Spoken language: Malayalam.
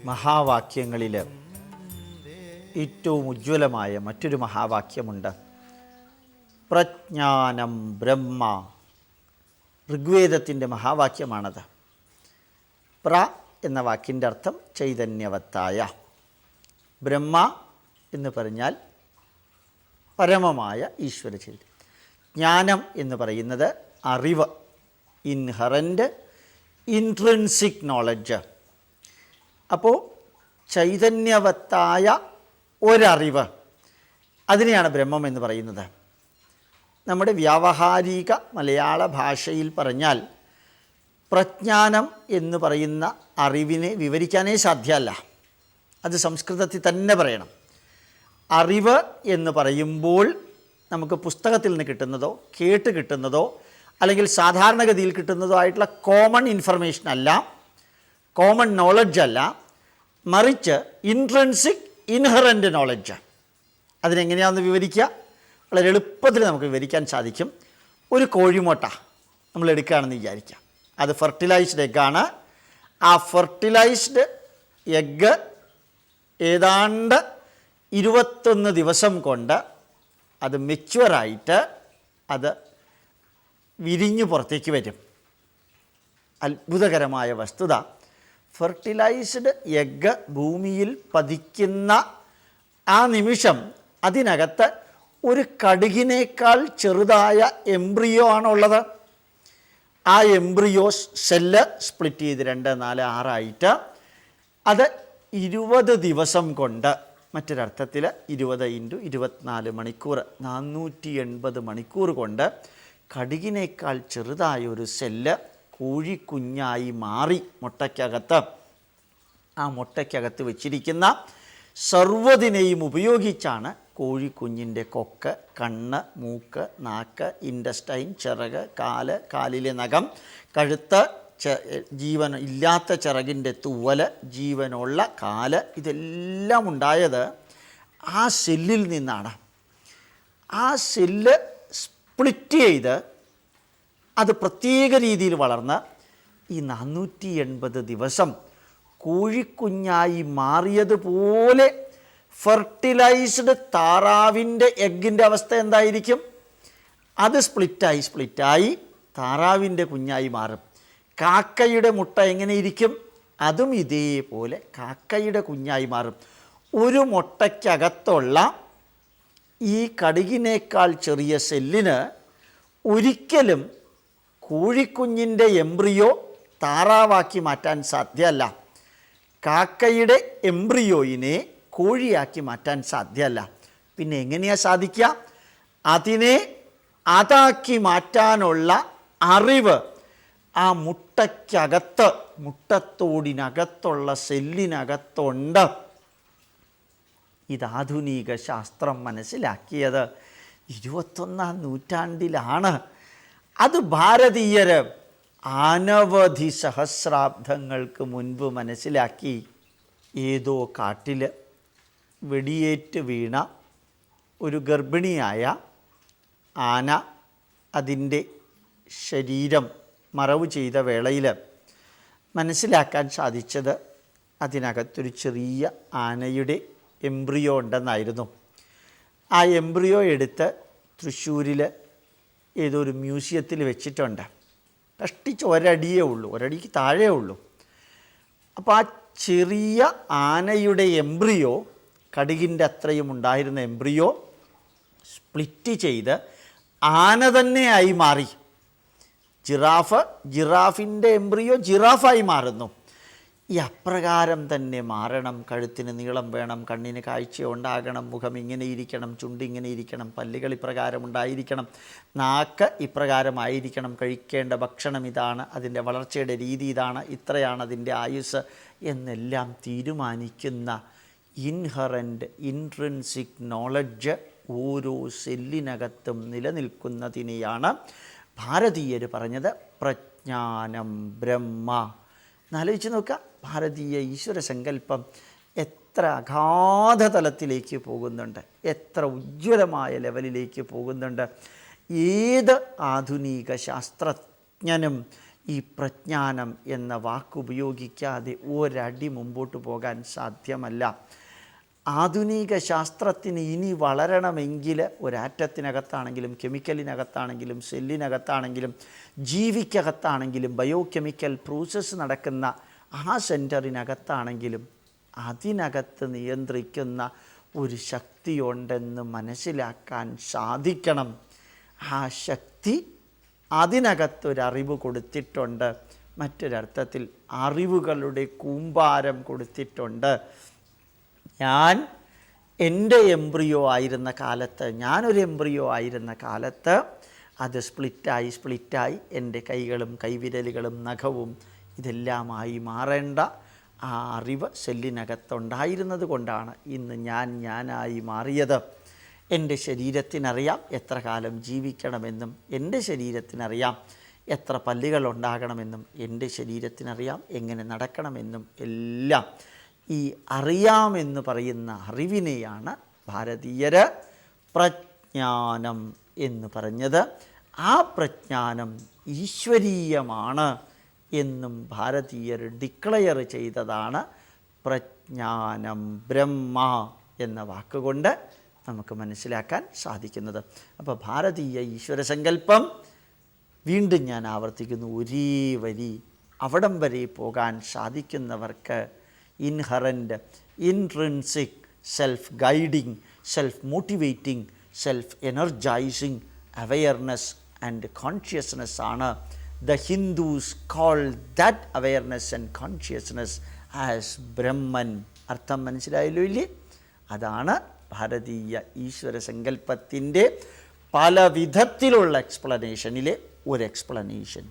മഹാവാക്യങ്ങളിൽ ഏറ്റവും ഉജ്ജ്വലമായ മറ്റൊരു മഹാവാക്യമുണ്ട്. പ്രജ്ഞാനം ബ്രഹ്മ. ഋഗ്വേദത്തിൻ്റെ മഹാവാക്യമാണത്. പ്ര എന്ന വാക്കിൻ്റെ അർത്ഥം ചൈതന്യവത്തായ. ബ്രഹ്മ എന്ന് പറഞ്ഞാൽ പരമമായ ഈശ്വര ചൈതന്യം. ജ്ഞാനം എന്ന് പറയുന്നത് അറിവ്, ഇൻഹറൻ്റ് ഇൻട്രിൻസിക് നോളജ്. അപ്പോൾ ചൈതന്യവത്തായ ഒരറിവ്, അതിനെയാണ് ബ്രഹ്മം എന്ന് പറയുന്നത്. നമ്മുടെ വ്യാവഹാരിക മലയാള ഭാഷയിൽ പറഞ്ഞാൽ പ്രജ്ഞാനം എന്ന് പറയുന്ന അറിവിനെ വിവരിക്കാനേ സാധ്യമല്ല. അത് സംസ്കൃതത്തിൽ തന്നെ പറയണം. അറിവ് എന്ന് പറയുമ്പോൾ നമുക്ക് പുസ്തകത്തിൽ നിന്ന് കിട്ടുന്നതോ കേട്ട് കിട്ടുന്നതോ അല്ലെങ്കിൽ സാധാരണഗതിയിൽ കിട്ടുന്നതോ ആയിട്ടുള്ള കോമൺ ഇൻഫർമേഷൻ അല്ല, കോമൺ നോളജ് അല്ല, മറിച്ച് ഇൻട്രിൻസിക് ഇൻഹറൻ്റ് നോളജ്. അതിനെങ്ങനെയാണെന്ന് വിവരിക്കുക? വളരെ എളുപ്പത്തിൽ നമുക്ക് വിവരിക്കാൻ സാധിക്കും. ഒരു കോഴിമുട്ട നമ്മൾ എടുക്കുകയാണെന്ന് വിചാരിക്കാം. അത് ഫെർട്ടിലൈസ്ഡ് എഗ്ഗാണ്. ആ ഫെർട്ടിലൈസ്ഡ് എഗ്ഗ് ഏതാണ്ട് 21 ദിവസം കൊണ്ട് അത് മെച്വറായിട്ട് അത് വിരിഞ്ഞു പുറത്തേക്ക് വരും. അത്ഭുതകരമായ വസ്തുത, ഫെർട്ടിലൈസ്ഡ് എഗ്ഗ് ഭൂമിയിൽ പതിക്കുന്ന ആ നിമിഷം അതിനകത്ത് ഒരു കടുകിനേക്കാൾ ചെറുതായ എംബ്രിയോ ആണുള്ളത്. ആ എംബ്രിയോ സെല്ല് സ്പ്ലിറ്റ് ചെയ്ത് 2, 4, 6 ആയിട്ട് അത് 20 ദിവസം കൊണ്ട്, മറ്റൊരർത്ഥത്തിൽ 20 × 24 മണിക്കൂർ, 480 മണിക്കൂർ കൊണ്ട് കടുകിനേക്കാൾ ചെറുതായ ഒരു സെല്ല് കോഴിക്കുഞ്ഞായി മാറി മുട്ടയ്ക്കകത്ത്, ആ മുട്ടയ്ക്കകത്ത് വെച്ചിരിക്കുന്ന സർവ്വതിനെയും ഉപയോഗിച്ചാണ് കോഴിക്കുഞ്ഞിൻ്റെ കൊക്ക്, കണ്ണ്, മൂക്ക്, നാക്ക്, ഇൻറ്റസ്റ്റൈൻ, ചിറക്, കാല്, കാലിലെ നഖം, കഴുത്ത്, ജീവൻ ഇല്ലാത്ത ചിറകിൻ്റെ തൂവൽ, ജീവനുള്ള കാല്, ഇതെല്ലാം ഉണ്ടായത് ആ സെല്ലിൽ നിന്നാണ്. ആ സെല്ല് സ്പ്ലിറ്റ് ചെയ്ത് അത് പ്രത്യേക രീതിയിൽ വളർന്ന് ഈ 480 ദിവസം കോഴിക്കുഞ്ഞായി മാറിയതുപോലെ ഫെർട്ടിലൈസ്ഡ് താറാവിൻ്റെ എഗ്ഗിൻ്റെ അവസ്ഥ എന്തായിരിക്കും? അത് സ്പ്ലിറ്റായി താറാവിൻ്റെ കുഞ്ഞായി മാറും. കാക്കയുടെ മുട്ട എങ്ങനെ ഇരിക്കും? അതും ഇതേപോലെ കാക്കയുടെ കുഞ്ഞായി മാറും. ഒരു മുട്ടയ്ക്കകത്തുള്ള ഈ കടുകിനേക്കാൾ ചെറിയ സെല്ലിന് ഒരിക്കലും കോഴിക്കുഞ്ഞിൻ്റെ എംബ്രിയോ താറാവാക്കി മാറ്റാൻ സാധ്യമല്ല. കാക്കയുടെ എംബ്രിയോയിനെ കോഴിയാക്കി മാറ്റാൻ സാധ്യമല്ല. പിന്നെ എങ്ങനെയാണ് സാധിക്കുക? അതിനെ അതാക്കി മാറ്റാനുള്ള അറിവ് ആ മുട്ടയ്ക്കകത്ത്, മുട്ടത്തോടിനകത്തുള്ള സെല്ലിനകത്തുണ്ട്. ഇത് ആധുനിക ശാസ്ത്രം മനസ്സിലാക്കിയത് 21ാം നൂറ്റാണ്ടിലാണ്. അത് ഭാരതീയർ അനവധി സഹസ്രാബ്ദങ്ങൾക്ക് മുൻപ് മനസ്സിലാക്കി. ഏതോ കാട്ടിൽ വെടിയേറ്റ് വീണ ഒരു ഗർഭിണിയായ ആന അതിൻ്റെ ശരീരം മറവ് ചെയ്ത വേളയിൽ മനസ്സിലാക്കാൻ സാധിച്ചത് അതിനകത്തൊരു ചെറിയ ആനയുടെ എംബ്രിയോ ഉണ്ടെന്നായിരുന്നു. ആ എംബ്രിയോ എടുത്ത് തൃശ്ശൂരിൽ ഏതോ ഒരു മ്യൂസിയത്തിൽ വെച്ചിട്ടുണ്ട്. കഷ്ടിച്ച് ഒരടിയേ ഉള്ളൂ, ഒരടിക്ക് താഴേ ഉള്ളൂ. അപ്പോൾ ആ ചെറിയ ആനയുടെ എംബ്രിയോ, കടുകിൻ്റെ അത്രയും ഉണ്ടായിരുന്ന എംബ്രിയോ സ്പ്ലിറ്റ് ചെയ്ത് ആന തന്നെയായി മാറി. ജിറാഫിൻ്റെ എംബ്രിയോ ജിറാഫായി മാറുന്നു. ഈ അപ്രകാരം തന്നെ മാറണം. കഴുത്തിന് നീളം വേണം, കണ്ണിന് കാഴ്ച ഉണ്ടാകണം, മുഖം ഇങ്ങനെ ഇരിക്കണം, ചുണ്ടിങ്ങനെ ഇരിക്കണം, പല്ലുകൾ ഇപ്രകാരം ഉണ്ടായിരിക്കണം, നാക്ക് ഇപ്രകാരമായിരിക്കണം, കഴിക്കേണ്ട ഭക്ഷണം ഇതാണ്, അതിൻ്റെ വളർച്ചയുടെ രീതി ഇതാണ്, ഇത്രയാണ് അതിൻ്റെ ആയുസ് എന്നെല്ലാം തീരുമാനിക്കുന്ന ഇൻഹറൻ്റ് ഇൻട്രിൻസിക് നോളജ് ഓരോ സെല്ലിനകത്തും നിലനിൽക്കുന്നതിനെയാണ് ഭാരതീയർ പറഞ്ഞത് പ്രജ്ഞാനം ബ്രഹ്മ. എന്നാലോചിച്ച് നോക്കുക, ഭാരതീയ ഈശ്വര സങ്കല്പം എത്ര അഗാധ തലത്തിലേക്ക് പോകുന്നുണ്ട്, എത്ര ഉജ്ജ്വലമായ ലെവലിലേക്ക് പോകുന്നുണ്ട്. ഏത് ആധുനിക ശാസ്ത്രജ്ഞനും ഈ പ്രജ്ഞാനം എന്ന വാക്കുപയോഗിക്കാതെ ഒരടി മുമ്പോട്ട് പോകാൻ സാധ്യമല്ല. ആധുനിക ശാസ്ത്രത്തിന് ഇനി വളരണമെങ്കിൽ ഒരാറ്റത്തിനകത്താണെങ്കിലും കെമിക്കലിനകത്താണെങ്കിലും സെല്ലിനകത്താണെങ്കിലും ജീവിക്കകത്താണെങ്കിലും ബയോ കെമിക്കൽ പ്രോസസ്സ് നടക്കുന്ന ആ സെൻറ്ററിനകത്താണെങ്കിലും അതിനകത്ത് നിയന്ത്രിക്കുന്ന ഒരു ശക്തിയുണ്ടെന്ന് മനസ്സിലാക്കാൻ സാധിക്കണം. ആ ശക്തി അതിനകത്തൊരറിവ് കൊടുത്തിട്ടുണ്ട്. മറ്റൊരർത്ഥത്തിൽ അറിവുകളുടെ കൂമ്പാരം കൊടുത്തിട്ടുണ്ട്. ഞാൻ എൻ്റെ എംബ്രിയോ ആയിരുന്ന കാലത്ത്, ഞാനൊരു എംബ്രിയോ ആയിരുന്ന കാലത്ത് അത് സ്പ്ലിറ്റായി എൻ്റെ കൈകളും കൈവിരലുകളും നഖവും ഇതെല്ലാമായി മാറേണ്ട ആ അറിവ് സെല്ലിനകത്തുണ്ടായിരുന്നത് കൊണ്ടാണ് ഇന്ന് ഞാനായി മാറിയത്. എൻ്റെ ശരീരത്തിനറിയാം എത്ര കാലം ജീവിക്കണമെന്നും, എൻ്റെ ശരീരത്തിനറിയാം എത്ര പല്ലുകൾ ഉണ്ടാകണമെന്നും, എൻ്റെ ശരീരത്തിനറിയാം എങ്ങനെ നടക്കണമെന്നും എല്ലാം. ഈ അറിയാമെന്ന് പറയുന്ന അറിവിനെയാണ് ഭാരതീയർ പ്രജ്ഞാനം എന്ന് പറഞ്ഞത്. ആ പ്രജ്ഞാനം ഈശ്വരീയമാണ് എന്നും ഭാരതീയർ ഡിക്ലെയർ ചെയ്തതാണ് പ്രജ്ഞാനം ബ്രഹ്മ എന്ന വാക്കുകൊണ്ട് നമുക്ക് മനസ്സിലാക്കാൻ സാധിക്കുന്നത്. അപ്പോൾ ഭാരതീയ ഈശ്വരസങ്കല്പം, വീണ്ടും ഞാൻ ആവർത്തിക്കുന്നു, ഒരേ വരി അവിടം വരെ പോകാൻ സാധിക്കുന്നവർക്ക് inherent, intrinsic, self guiding, self motivating, self energising awareness and consciousness ആണ്. The Hindus call that awareness and consciousness as Brahman. അർത്ഥം മനസ്സിലായല്ലോ ഇല്ലേ? അതാണ് ഭാരതീയ ഈശ്വര സങ്കല്പത്തിൻ്റെ പല വിധത്തിലുള്ള എക്സ്പ്ലനേഷനിലെ ഒരു എക്സ്പ്ലനേഷൻ.